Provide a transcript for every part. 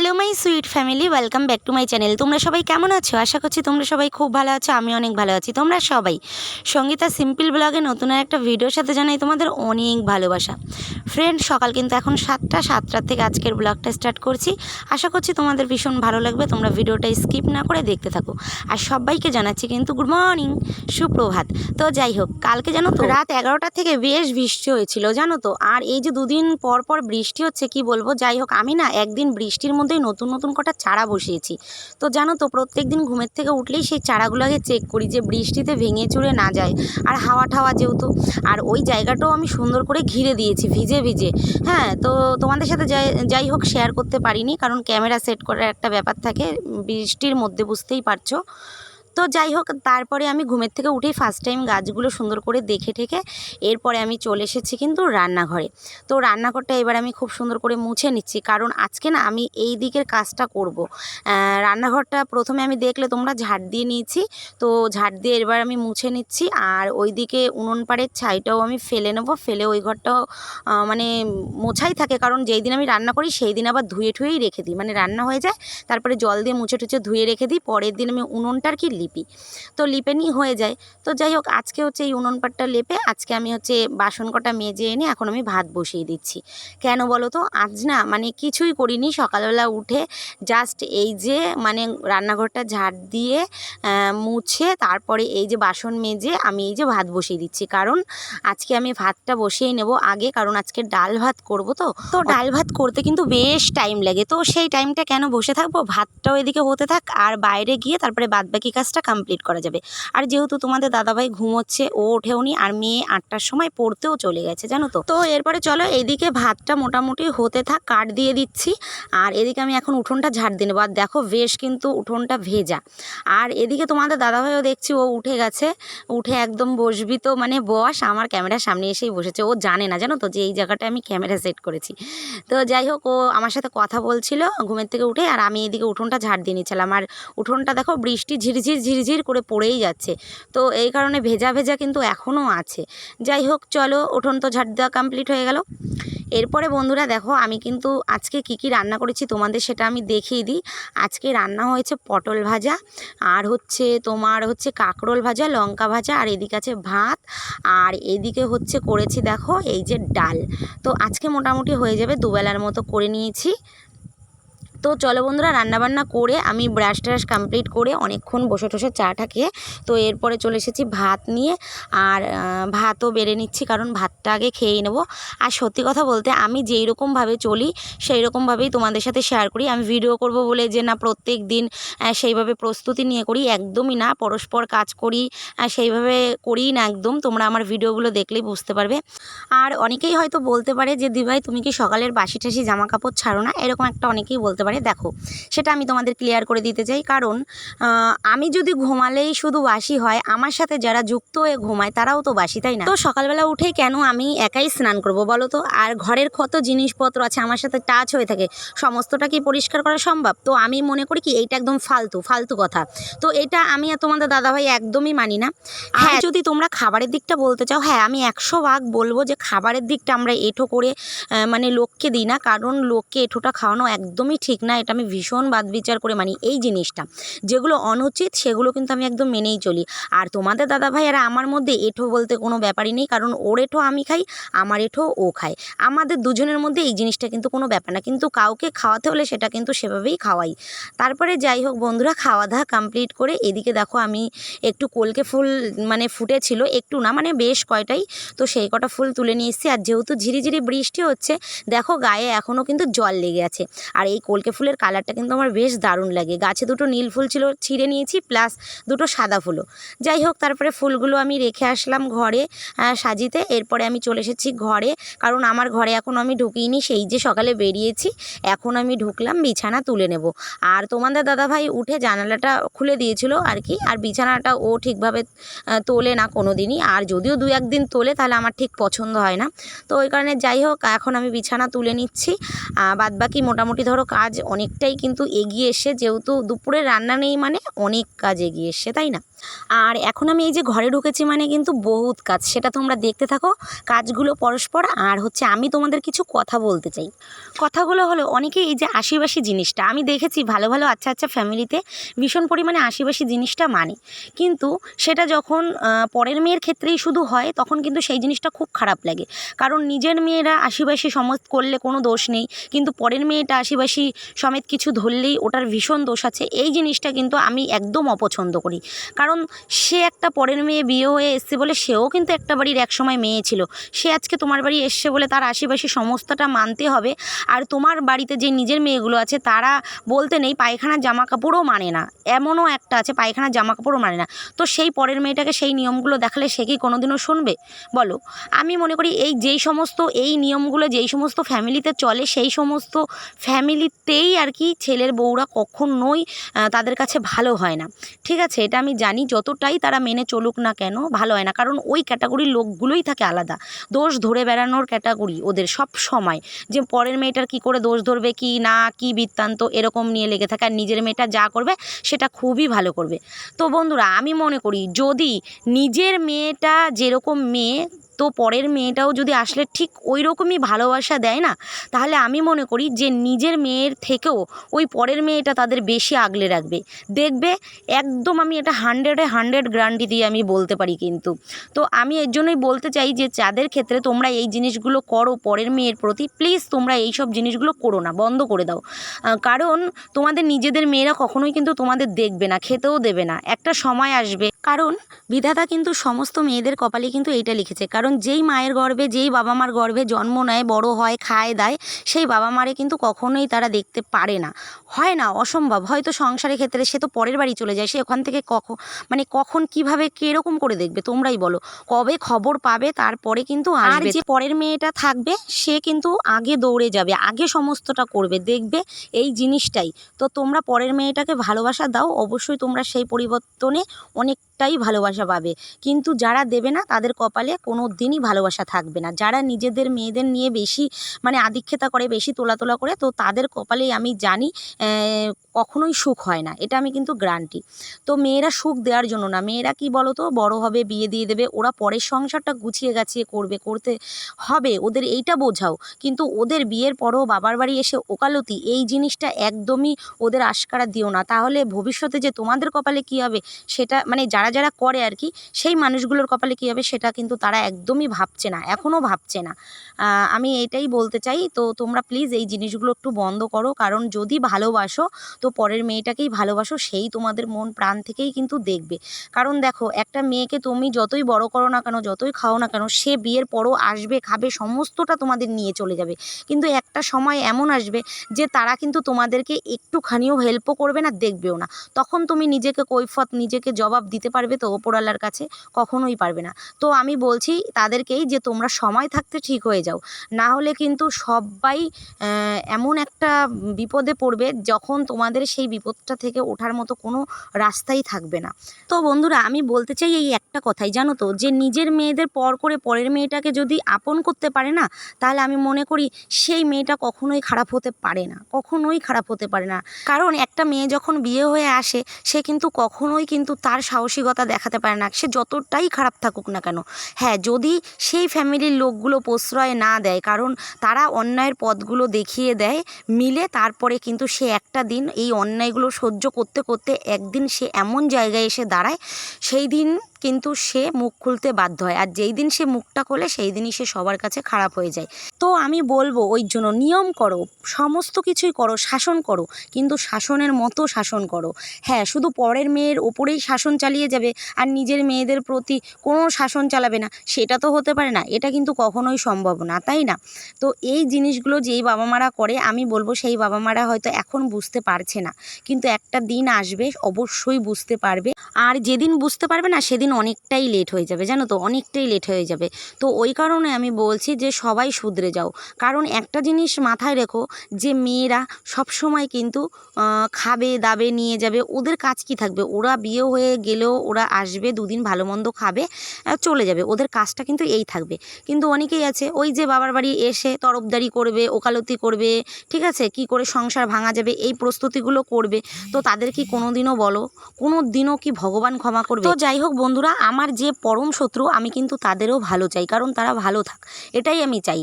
Hello my sweet family, welcome back to my channel. তোমরা সবাই কেমন আছো? আশা করছি তোমরা সবাই খুব ভালো আছো। আমি অনেক ভালো আছি। তোমরা সবাই সঙ্গীতা সিম্পল ব্লগে নতুন একটা ভিডিওর সাথে জানাই তোমাদের অনেক ভালোবাসা। ফ্রেন্ড, সকাল কিন্তু এখন 7টার থেকে আজকের ব্লগটা স্টার্ট করছি। আশা করছি তোমাদের ভীষণ ভালো লাগবে। তোমরা ভিডিওটা স্কিপ না করে দেখতে থাকো। আর সবাইকে জানাচ্ছি কিন্তু গুড মর্নিং, সুপ্রভাত। তো যাই হোক, কালকে জানো তো রাত 11টা থেকে বেশ বৃষ্টি হয়েছিল জানো তো। আর এই যে দুদিন পর পর বৃষ্টি হচ্ছে, কি বলবো। যাই হোক, আমি না একদিন বৃষ্টির মধ্যেই নতুন নতুন কটা চারা বসিয়েছি। তো জানো তো, প্রত্যেক দিন ঘুমের থেকে উঠলেই সেই চারাগুলো আগে চেক করি যে বৃষ্টিতে ভেঙে চুরে না যায়। আর হাওয়া ঠাওয়া যেহেতু, আর ওই জায়গাটাও আমি সুন্দর করে ঘিরে দিয়েছি ভিজে ভিজে। হ্যাঁ, তো তোমাদের সাথে যাই হোক শেয়ার করতে পারিনি, কারণ ক্যামেরা সেট করার একটা ব্যাপার থাকে বৃষ্টির মধ্যে, বুঝতেই পারছো। তো যাই হোক, তারপরে আমি ঘুমের থেকে উঠেই ফার্স্ট টাইম গাছগুলো সুন্দর করে দেখে ঠেকে এরপরে আমি চলে এসেছি কিন্তু রান্নাঘরে। তো রান্নাঘরটা এবার আমি খুব সুন্দর করে মুছে নিচ্ছি, কারণ আজকে না আমি এই দিকের কাজটা করব। রান্নাঘরটা প্রথমে আমি দেখলে তোমরা ঝাড় দিয়ে নিয়েছি, তো ঝাড় দিয়ে এবার আমি মুছে নিচ্ছি। আর ওই দিকে উনুন পাড়ের ছাইটাও আমি ফেলে নেবো, ফেলে ওই ঘরটাও মানে মোছাই থাকে, কারণ যেই দিন আমি রান্না করি সেই দিন আবার ধুয়ে ঠুয়েই রেখে দিই। মানে রান্না হয়ে যায়, তারপরে জল দিয়ে মুছে টুছে ধুয়ে রেখে দিই, পরের দিন আমি উনুনটার কি লিপি, তো লিপে নিয়ে হয়ে যায়। তো যাই হোক, আজকে হচ্ছে এই উনুন পাটটা লেপে আজকে আমি হচ্ছে বাসন কটা মেজে এনে এখন আমি ভাত বসিয়ে দিচ্ছি। কেন বলো তো, আজ না মানে কিছুই করিনি, সকালবেলা উঠে জাস্ট এই যে মানে রান্নাঘরটা ঝাড় দিয়ে মুছে তারপরে এই যে বাসন মেজে আমি এই যে ভাত বসিয়ে দিচ্ছি। কারণ আজকে আমি ভাতটা বসিয়ে নেব আগে, কারণ আজকে ডাল ভাত করব। তো ডাল ভাত করতে কিন্তু বেশ টাইম লাগে, তো সেই টাইমটা কেন বসে থাকবো, ভাতটাও এদিকে হতে থাক আর বাইরে গিয়ে তারপরে বাদবাকি কাজটা কমপ্লিট করা যাবে। আর যেহেতু তোমাদের দাদাভাই ঘুমোচ্ছে, ও ওঠেওনি, আর মেয়ে 8টার সময় পড়তেও চলে গেছে জানো তো। তো এরপরে চলো এইদিকে ভাতটা মোটামুটি হতে থাক, কাট দিয়ে দিচ্ছি। আর এদিকে আমি এখন উঠোনটা ঝাড় দিয়ে নেবো। আর দেখো বেশ কিন্তু উঠোনটা ভেজা। আর এদিকে তোমাদের দাদাভাইও দেখছি ও উঠে গেছে, উঠে একদম বসবি তো মানে বস, আমার ক্যামেরার সামনে এসেই বসেছে। ও জানে না জানো তো যে এই জায়গাটায় আমি ক্যামেরা সেট করেছি। তো যাই হোক, ও আমার সাথে কথা বলছিল ঘুমের থেকে উঠে, আর আমি এদিকে উঠোনটা ঝাড় দিয়ে নিচ্ছিলাম। আর উঠোনটা দেখো বৃষ্টি ঝিরঝির করে পড়েই যাচ্ছে, তো এই কারণে ভেজা ভেজা কিন্তু এখনও আছে। যাই হোক চলো, উঠোন তো ঝাড় দেওয়া কমপ্লিট হয়ে গেল। এরপরে বন্ধুরা দেখো, আমি কিন্তু আজকে কি রান্না করেছি তোমাদের সেটা আমি দেখিয়ে দিই। আজকে রান্না হয়েছে পটল ভাজা, আর হচ্ছে তোমার হচ্ছে কাঁকরোল ভাজা, লঙ্কা ভাজা, আর এদিকে আছে ভাত, আর এদিকে হচ্ছে করেছি দেখো এই যে ডাল। তো আজকে মোটামুটি হয়ে যাবে, দুবেলার মতো করে নিয়েছি। তো চলো বন্ধুরা, রান্নাবান্না করে আমি ব্রাশ ট্রাশ কমপ্লিট করে অনেকক্ষণ বসে টসে চাটা খেয়ে তো এরপরে চলে এসেছি ভাত নিয়ে। আর ভাতও বেড়ে নিচ্ছি, কারণ ভাতটা আগে খেয়েই নেবো। আর সত্যি কথা বলতে আমি যেই রকমভাবে চলি সেই রকমভাবেই তোমাদের সাথে শেয়ার করি। আমি ভিডিও করব বলে যে না প্রত্যেক দিন সেইভাবে প্রস্তুতি নিয়ে করি, একদমই না। পরস্পর কাজ করি, সেইভাবে করি না একদম। তোমরা আমার ভিডিওগুলো দেখলেই বুঝতে পারবে। আর অনেকেই হয়তো বলতে পারে যে দিভাই তুমি কি সকালের বাসি টাসি জামা কাপড় ছাড়ো না, এরকম একটা অনেকেই বলতে পারে। দেখো, সেটা আমি তোমাদের ক্লিয়ার করে দিতে চাই, কারণ আমি যদি ঘুমালেই শুধু বাসি হয়, আমার সাথে যারা যুক্ত হয়ে ঘুমায় তারাও তো বাসি, তাই না? তো সকালবেলা উঠেই কেন আমি একাই স্নান করব বলো তো? আর ঘরের কত জিনিসপত্র আছে আমার সাথে টাচ হয়ে থাকে, সমস্তটা কি পরিষ্কার করা সম্ভব? তো আমি মনে করি কি এইটা একদম ফালতু কথা। তো এটা আমি আর তোমাদের দাদাভাই একদমই মানি না। হ্যাঁ, যদি তোমরা খাবারের দিকটা বলতে চাও, হ্যাঁ আমি 100 ভাগ বলবো যে খাবারের দিকটা আমরা এঁঠো করে মানে লোককে দিই না, কারণ লোককে এঁঠোটা খাওয়ানো একদমই ঠিক না। এটা আমি ভীষণ বাদ বিচার করে মানি এই জিনিসটা। যেগুলো অনুচিত সেগুলো কিন্তু আমি একদম মেনেই চলি। আর তোমাদের দাদাভাই আর আমার মধ্যে এঁঠো বলতে কোনো ব্যাপারই নেই, কারণ ওর এঁঠো আমি খাই, আমার এঁঠো ও খায়। আমাদের দুজনের মধ্যে এই জিনিসটা কিন্তু কোনো ব্যাপার না, কিন্তু কাউকে খাওয়াতে হলে সেটা কিন্তু সেভাবেই খাওয়াই। তারপরে যাই হোক বন্ধুরা, খাওয়া দাওয়া কমপ্লিট করে এদিকে দেখো আমি একটু কলকে ফুল মানে ফুটেছিল, একটু না মানে বেশ কয়টাই, তো সেই কটা ফুল তুলে নিয়ে এসেছি। আর যেহেতু ঝিরিঝিরি বৃষ্টি হচ্ছে, দেখো গায়ে এখনও কিন্তু জল লেগে আছে। আর এই কলকে ফুলের কালারটা কিন্তু আমার বেশ দারুণ লাগে। গাছে দুটো নীল ফুল ছিল, ছিঁড়ে নিয়েছি, প্লাস দুটো সাদা ফুলও। যাই হোক, তারপরে ফুলগুলো আমি রেখে আসলাম ঘরে সাজিতে। এরপরে আমি চলে এসেছি ঘরে, কারণ আমার ঘরে এখন আমি ঢুকিনি, সেই যে সকালে বেরিয়েছি, এখন আমি ঢুকলাম বিছানা তুলে নেব। আর তোমাদের দাদাভাই উঠে জানালাটা খুলে দিয়েছিল আর কি, আর বিছানাটা ও ঠিকভাবে তোলে না কোনো দিনই, আর যদিও 2-1 দিন তোলে তাহলে আমার ঠিক পছন্দ হয় না। তো ওই কারণে যাই হোক, এখন আমি বিছানা তুলে নিচ্ছি। বাদবাকি মোটামুটি ধরো কাজ অনেকটাই কিন্তু এগিয়ে এসে, যেহেতু দুপুরে রান্না নেই মানে অনেক কাজ এগিয়ে এসছে, তাই না? আর এখন আমি এই যে ঘরে ঢুকেছি মানে কিন্তু বহুত কাজ, সেটা তোমরা দেখতে থাকো কাজগুলো পরস্পর। আর হচ্ছে আমি তোমাদের কিছু কথা বলতে চাই। কথাগুলো হলো, অনেকেই এই যে আশিবাসী জিনিসটা আমি দেখেছি ভালো ভালো আচ্ছা আচ্ছা ফ্যামিলিতে ভীষণ পরিমাণে আশিবাসী জিনিসটা মানে, কিন্তু সেটা যখন পরের মেয়ের ক্ষেত্রেই শুধু হয় তখন কিন্তু সেই জিনিসটা খুব খারাপ লাগে। কারণ নিজের মেয়েরা আশিবাসী সমেত করলে কোনো দোষ নেই, কিন্তু পরের মেয়েটা আশিবাসী সমেত কিছু ধরলেই ওটার ভীষণ দোষ আছে। এই জিনিসটা কিন্তু আমি একদম অপছন্দ করি। কারণ সে একটা পরের মেয়ে বিয়ে হয়ে এসছে বলে, সেও কিন্তু একটা বাড়ির একসময় মেয়ে ছিল, সে আজকে তোমার বাড়ি এসছে বলে তার আশিবাসী সমস্তটা মানতে হবে। আর তোমার বাড়িতে যে নিজের মেয়েগুলো আছে তারা বলতে নেই পায়খানার জামা কাপড়ও মানে না, এমনও একটা আছে পায়খানার জামা কাপড়ও মানে না। তো সেই পরের মেয়েটাকে সেই নিয়মগুলো দেখালে সে কি কোনোদিনও শুনবে বলো? আমি মনে করি যেই সমস্ত এই নিয়মগুলো যেই সমস্ত ফ্যামিলিতে চলে, সেই সমস্ত ফ্যামিলিতেই আর কি ছেলের বউরা কখনোই তাদের কাছে ভালো হয় না। ঠিক আছে, এটা আমি জানি, যতটাই তারা মেনে চলুক না কেন ভালো হয় না। কারণ ওই ক্যাটাগরির লোকগুলোই থাকে আলাদা, দোষ ধরে বেড়ানোর ক্যাটাগরি ওদের সব সময়, যে পরের মেয়েটার কি করে দোষ ধরবে কি না, কি বৃত্তান্ত, এরকম নিয়ে লেগে থাকে। আর নিজের মেয়েটা যা করবে সেটা খুবই ভালো করবে। তো বন্ধুরা, আমি মনে করি যদি নিজের মেয়েটা যেরকম মেয়ে, তো পরের মেয়েটাও যদি আসলে ঠিক ওই রকমই ভালোবাসা দেয় না, তাহলে আমি মনে করি যে নিজের মেয়ের থেকেও ওই পরের মেয়েটা তাদের বেশি আগলে রাখবে। দেখবে একদম, আমি এটা 100-এ 100 গ্যারান্টি দিয়ে আমি বলতে পারি কিন্তু। তো আমি এর জন্যই বলতে চাই যে যাদের ক্ষেত্রে তোমরা এই জিনিসগুলো করো পরের মেয়ের প্রতি, প্লিজ তোমরা এই সব জিনিসগুলো করো না, বন্ধ করে দাও। কারণ তোমাদের নিজেদের মেয়েরা কখনোই কিন্তু তোমাদের দেখবে না, খেতেও দেবে না। একটা সময় আসবে, কারণ বিধাতা কিন্তু সমস্ত মেয়েদের কপালে কিন্তু এইটা লিখেছে। কারণ যেই মায়ের গর্ভে, যেই বাবা মার গর্ভে জন্ম নেয়, বড় হয়, খায় দায়, সেই বাবা মারে কিন্তু কখনোই তারা দেখতে পারে না, হয় না, অসম্ভব। হয়তো সংসারের ক্ষেত্রে সে তো পরের বাড়ি চলে যায়, সে ওখান থেকে কখন কীভাবে কীরকম করে দেখবে তোমরাই বলো? কবে খবর পাবে তারপরে কিন্তু আসবে। আর যে পরের মেয়েটা থাকবে সে কিন্তু আগে দৌড়ে যাবে, আগে সমস্তটা করবে, দেখবে এই জিনিসটাই। তো তোমরা পরের মেয়েটাকে ভালোবাসা দাও, অবশ্যই তোমরা সেই পরিবর্তনে অনেকটাই ভালোবাসা পাবে। কিন্তু যারা দেবে না তাদের কপালে কোনো দিনই ভালোবাসা থাকবে না। যারা নিজেদের মেয়েদের নিয়ে বেশি আধিক্যতা করে, বেশি তোলা করে, তো তাদের কপালেই আমি জানি কখনোই সুখ হয় না, এটা আমি কিন্তু গ্যারান্টি। তো মেয়েরা সুখ দেওয়ার জন্য না, মেয়েরা কি বলো তো, বড় হবে, বিয়ে দিয়ে দেবে, ওরা পরের সংসারটা গুছিয়ে গাছিয়ে করতে হবে, ওদের এইটা বোঝাও। কিন্তু ওদের বিয়ের পরও বাবার বাড়ি এসে ওকালতি, এই জিনিসটা একদমই ওদের আশকারা দিও না। তাহলে ভবিষ্যতে যে তোমাদের কপালে কী হবে সেটা, যারা করে আর কি, সেই মানুষগুলোর কপালে কী হবে সেটা কিন্তু তারা একদমই ভাবছে না, এখনও ভাবছে না। আমি এটাই বলতে চাই। তো তোমরা প্লিজ এই জিনিসগুলো একটু বন্ধ করো। কারণ যদি ভালোবাসো তো পরের মেয়েটাকেই ভালোবাসো, সেই তোমাদের মন প্রাণ থেকেই কিন্তু দেখবে। কারণ দেখো, একটা মেয়েকে তুমি যতই বড় করো না কেন, যতই খাও না কেন, সে বিয়ের পরও আসবে, খাবে, সমস্তটা তোমাদের নিয়ে চলে যাবে। কিন্তু একটা সময় এমন আসবে যে তারা কিন্তু তোমাদেরকে একটুখানিও হেল্পও করবে না, দেখবেও না। তখন তুমি নিজেকে কৈফিয়ত, নিজেকে জবাব দিতে পারবে তো ওপরওয়ালার কাছে? কখনোই পারবে না। তো আমি বলছি তাদেরকেই যে তোমরা সময় থাকতে ঠিক হয়ে যাও, না হলে কিন্তু সবাই এমন একটা বিপদে পড়বে যখন তোমাদের সেই বিপদটা থেকে ওঠার মতো কোনো রাস্তাই থাকবে না। তো বন্ধুরা, আমি বলতে চাই এই একটা কথাই, জানো তো, যে নিজের মেয়েদের পর করে পরের মেয়েটাকে যদি আপন করতে পারে না, তাহলে আমি মনে করি সেই মেয়েটা কখনোই খারাপ হতে পারে না, কখনোই খারাপ হতে পারে না। কারণ একটা মেয়ে যখন বিয়ে হয়ে আসে, সে কিন্তু কখনোই কিন্তু তার সাহসিকতা দেখাতে পারে না, সে যতটাই খারাপ থাকুক না কেন। হ্যাঁ, যদি সেই ফ্যামিলির লোকগুলো প্রশ্রয় না দেয়, কারণ তারা অন্যায়ের পথগুলো দেখিয়ে দেয় মিলে, তারপরে কিন্তু সে একটা দিন এই অন্যায়গুলো সহ্য করতে করতে একদিন সে এমন জায়গায় এসে দাঁড়ায়, সেই দিন কিন্তু সে মুখ খুলতে বাধ্য হয়। আর যেই দিন সে মুখটা খোলে সেই দিনই সে সবার কাছে খারাপ হয়ে যায়। তো আমি বলবো, ওই জন্য নিয়ম করো, সমস্ত কিছুই করো, শাসন করো, কিন্তু শাসনের মতো শাসন করো। হ্যাঁ, শুধু পরের মেয়ের ওপরেই শাসন চালিয়ে যাবে আর নিজের মেয়েদের প্রতি কোনো শাসন চালাবে না, সেটা তো হতে পারে না, এটা কিন্তু কখনোই সম্ভব না, তাই না? তো এই জিনিসগুলো যেই বাবা মারা করে, আমি বলবো সেই বাবা মারা হয়তো এখন বুঝতে পারছে না, কিন্তু একটা দিন আসবে অবশ্যই বুঝতে পারবে। আর যেদিন বুঝতে পারবে না সেদিন দিন অনেকটাই লেট হয়ে যাবে, জানো তো, অনেকটাই লেট হয়ে যাবে। তো ওই কারণে আমি বলছি যে সবাই শুধরে যাও। কারণ একটা জিনিস মাথায় রেখো, যে মেয়েরা সবসময় কিন্তু খাবে দাবে নিয়ে যাবে, ওদের কাজ কি থাকবে? ওরা বিয়ে হয়ে গেলেও ওরা আসবে, দুদিন ভালো মন্দ খাবে, চলে যাবে, ওদের কাজটা কিন্তু এই থাকবে। কিন্তু অনেকেই আছে ওই যে বাবার বাড়ি এসে তরফদারি করবে, ওকালতি করবে, ঠিক আছে, কি করে সংসার ভাঙা যাবে এই প্রস্তুতিগুলো করবে। তো তাদের কি কোনো দিনও বলো, কোনো দিনও কি ভগবান ক্ষমা করবে? তো যাই হোক বন্ধুরা, আমার যে পরম শত্রু আমি কিন্তু তাদেরও ভালো চাই, কারণ তারা ভালো থাক, এটাই আমি চাই।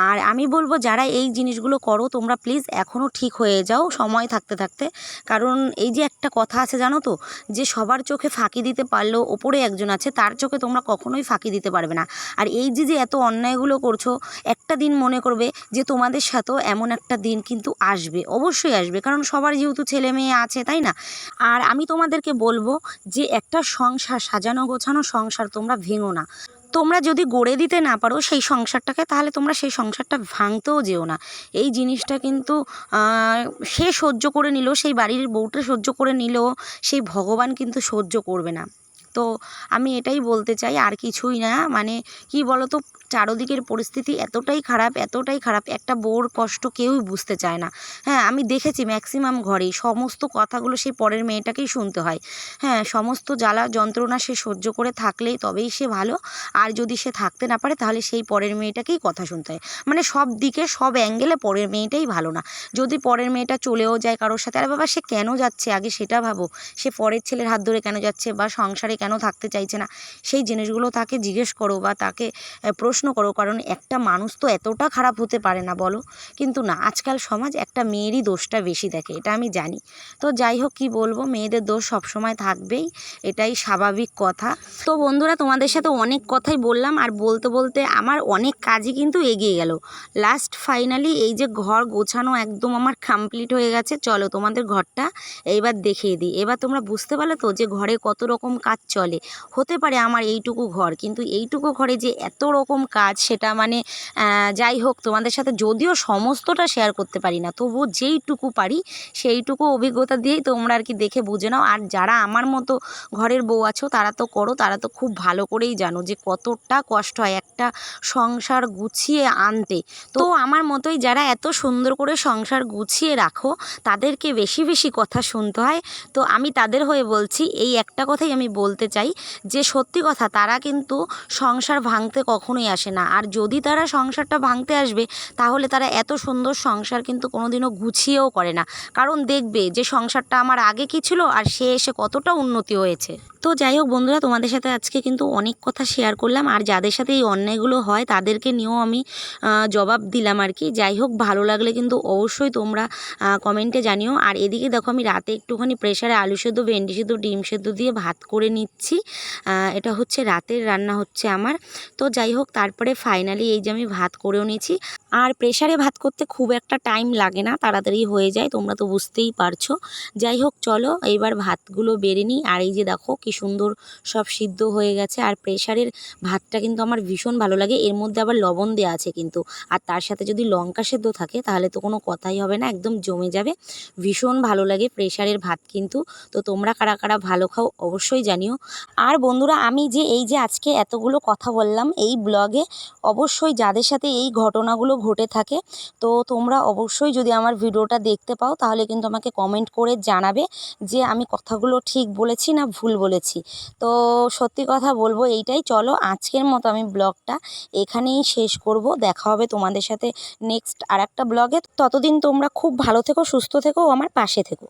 আর আমি বলবো যারা এই জিনিসগুলো করো তোমরা প্লিজ এখনও ঠিক হয়ে যাও সময় থাকতে থাকতে। কারণ এই যে একটা কথা আছে জানো তো, যে সবার চোখে ফাঁকি দিতে পারলেও ওপরে একজন আছে, তার চোখে তোমরা কখনোই ফাঁকি দিতে পারবে না। আর এই যে যে এত অন্যায়গুলো করছো, একটা দিন মনে করবে যে তোমাদের সাথেও এমন একটা দিন কিন্তু আসবে, অবশ্যই আসবে, কারণ সবার যেহেতু ছেলে মেয়ে আছে, তাই না? আর আমি তোমাদেরকে বলবো যে একটা সংসার, সাজানো গোছানো সংসার তোমরা ভেঙো না। তোমরা যদি গড়ে দিতে না পারো সেই সংসারটাকে, তাহলে তোমরা সেই সংসারটা ভাঙতেও যেও না। এই জিনিসটা কিন্তু সে সহ্য করে নিল, সেই বাড়ির বউটা সহ্য করে নিল, সেই ভগবান কিন্তু সহ্য করবে না। তো আমি এটাই বলতে চাই, আর কিছুই না। মানে কি বলো তো, চারদিকের পরিস্থিতি এতটাই খারাপ, এতটাই খারাপ, একটা বউর কষ্ট কেউই বুঝতে চায় না। হ্যাঁ, আমি দেখেছি ম্যাক্সিমাম ঘরেই সমস্ত কথাগুলো সেই পরের মেয়েটাকেই শুনতে হয়। হ্যাঁ, সমস্ত জ্বালা যন্ত্রণা সে সহ্য করে থাকলেই তবেই সে ভালো। আর যদি সে থাকতে না পারে তাহলে সেই পরের মেয়েটাকেই কথা শুনতে হয়। মানে সব দিকে সব অ্যাঙ্গেলে পরের মেয়েটাই ভালো না। যদি পরের মেয়েটা চলেও যায় কারোর সাথে, আরে বাবা সে কেন যাচ্ছে আগে সেটা ভাবো। সে পরের ছেলের হাত ধরে কেন যাচ্ছে, বা সংসারে কেন থাকতে চাইছে না, সেই জিনিসগুলো তাকে জিজ্ঞেস করো বা তাকে প্রশ্ন করো। কারণ একটা মানুষ তো এতটা খারাপ হতে পারে না বলো। কিন্তু না, আজকাল সমাজ একটা মেয়েরই দোষটা বেশি দেখে, এটা আমি জানি। তো যাই হোক, কি বলবো, মেয়েদের দোষ সবসময় থাকবেই, এটাই স্বাভাবিক কথা। তো বন্ধুরা, তোমাদের সাথে অনেক কথাই বললাম, আর বলতে বলতে আমার অনেক কাজই কিন্তু এগিয়ে গেল। লাস্ট ফাইনালি এই যে ঘর গোছানো একদম আমার কমপ্লিট হয়ে গেছে। চলো তোমাদের ঘরটা এইবার দেখিয়ে দিই। এবার তোমরা বুঝতে পারলে তো যে ঘরে কত রকম কাজ চলে। হতে পারে আমার এইটুকু ঘর, কিন্তু এইটুকু ঘরে যে এত রকম কাজ, সেটা মানে যাই হোক, তোমাদের সাথে যদিও সমস্তটা শেয়ার করতে পারি না, তবুও যেইটুকু পারি সেইটুকু অভিজ্ঞতা দিয়েই তোমরা আর কি দেখে বুঝে নাও। আর যারা আমার মতো ঘরের বউ আছো তারা তো করো, তারা তো খুব ভালো করেই জানো যে কতটা কষ্ট হয় একটা সংসার গুছিয়ে আনতে। তো আমার মতোই যারা এত সুন্দর করে সংসার গুছিয়ে রাখো, তাদেরকে বেশি বেশি কথা শুনতে হয়। তো আমি তাদের হয়ে বলছি, এই একটা কথাই আমি বলতে চাই, যে সত্যি কথা, তারা কিন্তু সংসার ভাঙতে কখনোই আসে না। আর যদি তারা সংসারটা ভাঙতে আসবে, তাহলে তারা এত সুন্দর সংসার কিন্তু কোনোদিনও গুছিয়েও করে না। কারণ দেখবে যে সংসারটা আমার আগে কী ছিল আর সে এসে কতটা উন্নতি হয়েছে। তো যাই হোক বন্ধুরা, তোমাদের সাথে আজকে কিন্তু অনেক কথা শেয়ার করলাম, আর যাদের সাথে এই অন্যায়গুলো হয় তাদেরকে নিয়েও আমি জবাব দিলাম আর কি। যাই হোক, ভালো লাগলে কিন্তু অবশ্যই তোমরা কমেন্টে জানিও। আর এদিকে দেখো, আমি রাতে একটুখানি প্রেসারে আলু সেদ্ধ, ভেন্ডি সেদ্ধ, ডিম সেদ্ধ দিয়ে ভাত করে নিচ্ছি। এটা হচ্ছে রাতের রান্না হচ্ছে আমার। তো যাই হোক, তারপরে ফাইনালি এই যে আমি ভাত করেও নিয়েছি। আর প্রেসারে ভাত করতে খুব একটা টাইম লাগে না, তাড়াতাড়ি হয়ে যায়, তোমরা তো বুঝতেই পারছো। যাই হোক, চলো এইবার ভাতগুলো বেড়ে নিই। আর এই যে দেখো কি সুন্দর সব সিদ্ধ হয়ে গেছে। আর প্রেসারের ভাতটা কিন্তু আমার ভীষণ ভালো লাগে, এর মধ্যে আবার লবণ দেওয়া আছে কিন্তু। আর তার সাথে যদি লঙ্কা সেদ্ধ থাকে তাহলে তো কোনো কথাই হবে না, একদম জমে যাবে। ভীষণ ভালো লাগে প্রেসারের ভাত কিন্তু। তো তোমরা কারা কারা ভালো খাও অবশ্যই জানিও। আর বন্ধুরা, আমি যে এই যে আজকে এতগুলো কথা বললাম এই ব্লগে, অবশ্যই যাদের সাথে এই ঘটনাগুলো ঘটে থাকে, তো তোমরা অবশ্যই যদি আমার ভিডিওটা দেখতে পাও তাহলে কিন্তু আমাকে কমেন্ট করে জানাবে যে আমি কথাগুলো ঠিক বলেছি না ভুল বলেছি। তো সত্যি কথা বলবো এইটাই। চলো আজকের মতো আমি ব্লগটা এখানেই শেষ করব। দেখা হবে তোমাদের সাথে নেক্সট আর একটা ব্লগে। ততদিন তোমরা খুব ভালো থেকো, সুস্থ থেকো, আমার পাশে থেকো।